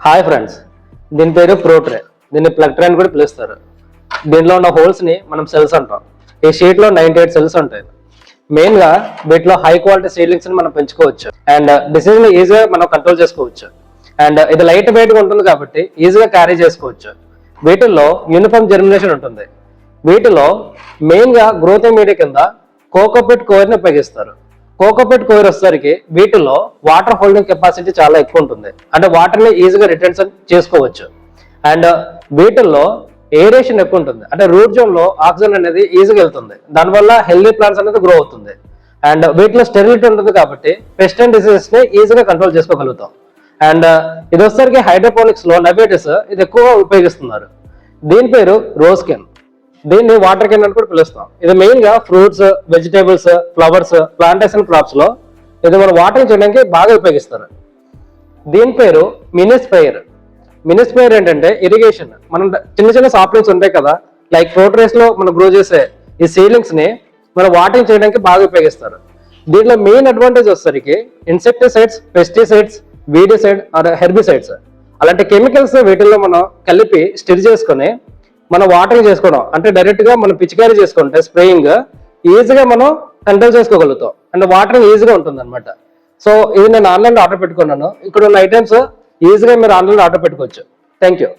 Hi friends, దీని పేరు portray. దీన్ని ప్లగ్ ట్రే అని కూడా పిలుస్తారు. దీనిలో ఉన్న హోల్స్ ని మనం సెల్స్ అంటాం. ఈ షీట్ లో 98 సెల్స్ ఉంటాయి. మెయిన్ గా వీటిలో హై క్వాలిటీ సీడ్లింగ్స్ ని మనం పెంచుకోవచ్చు అండ్ డిసీజ్ ని ఈజీగా మనం కంట్రోల్ చేసుకోవచ్చు. అండ్ ఇది లైట్ వెయిట్ గా ఉంటుంది కాబట్టి ఈజీగా క్యారీ చేసుకోవచ్చు. వీటిల్లో యూనిఫామ్ జెర్మినేషన్ ఉంటుంది. వీటిలో మెయిన్ గా గ్రోత్ మీడియా కింద కోకోపిట్ కోర్ ని ఉపయోగిస్తారు. కోకోపిట్ కోర్ వచ్చేసరికి వీటిలో వాటర్ హోల్డింగ్ కెపాసిటీ చాలా ఎక్కువ ఉంటుంది. అంటే వాటర్ ని ఈజీగా రిటెన్షన్ చేసుకోవచ్చు. అండ్ వీటిల్లో ఏరేషన్ ఎక్కువ ఉంటుంది. అంటే రూట్ జోన్ లో ఆక్సిజన్ అనేది ఈజీగా వెళ్తుంది. దానివల్ల హెల్దీ ప్లాంట్స్ అనేది గ్రో అవుతుంది. అండ్ వీటిలో స్టెరిలిటీ ఉంటుంది కాబట్టి పెస్ట్ అండ్ డిసీజెస్ ని ఈజీగా కంట్రోల్ చేసుకోగలుగుతాం. అండ్ ఇది వచ్చేసరికి హైడ్రోపోనిక్స్ లో నబేటిస్ ఇది ఎక్కువగా ఉపయోగిస్తున్నారు. దీని పేరు రోజ్ కెన్. దీన్ని వాటర్ కెన్ అని కూడా పిలుస్తాం. ఇది మెయిన్ గా fruits, vegetables, flowers, plantation crops లో ఇది మనం వాటరింగ్ చేయడానికి బాగా ఉపయోగిస్తారు. దీని పేరు మినీ స్ప్రేయర్. మినీ స్ప్రేయర్ ఏంటంటే ఇరిగేషన్. మనం చిన్న చిన్న సాప్లింగ్స్ ఉంటాయి కదా, లైక్ ప్రోట్రేస్ లో మనం గ్రో చేసే ఈ సీడ్లింగ్స్ ని మనం వాటరింగ్ చేయడానికి బాగా ఉపయోగిస్తారు. దీంట్లో మెయిన్ అడ్వాంటేజ్ వచ్చేసరికి insecticides, pesticides, weedicide or herbicides అలాంటి కెమికల్స్ వీటిల్లో మనం కలిపి స్టిర్ చేసుకొని మనం వాటరింగ్ చేసుకోవడం, అంటే డైరెక్ట్ గా మనం పిచికారీ చేసుకుంటే స్ప్రేయింగ్ ఈజీగా మనం కంట్రోల్ చేసుకోగలుగుతాం. అండ్ వాటరింగ్ ఈజీగా ఉంటుంది అనమాట. సో ఇది నేను ఆన్లైన్లో ఆర్డర్ పెట్టుకున్నాను. ఇక్కడ ఉన్న ఐటమ్స్ ఈజీగా మీరు ఆన్లైన్లో ఆర్డర్ పెట్టుకోవచ్చు. Thank you.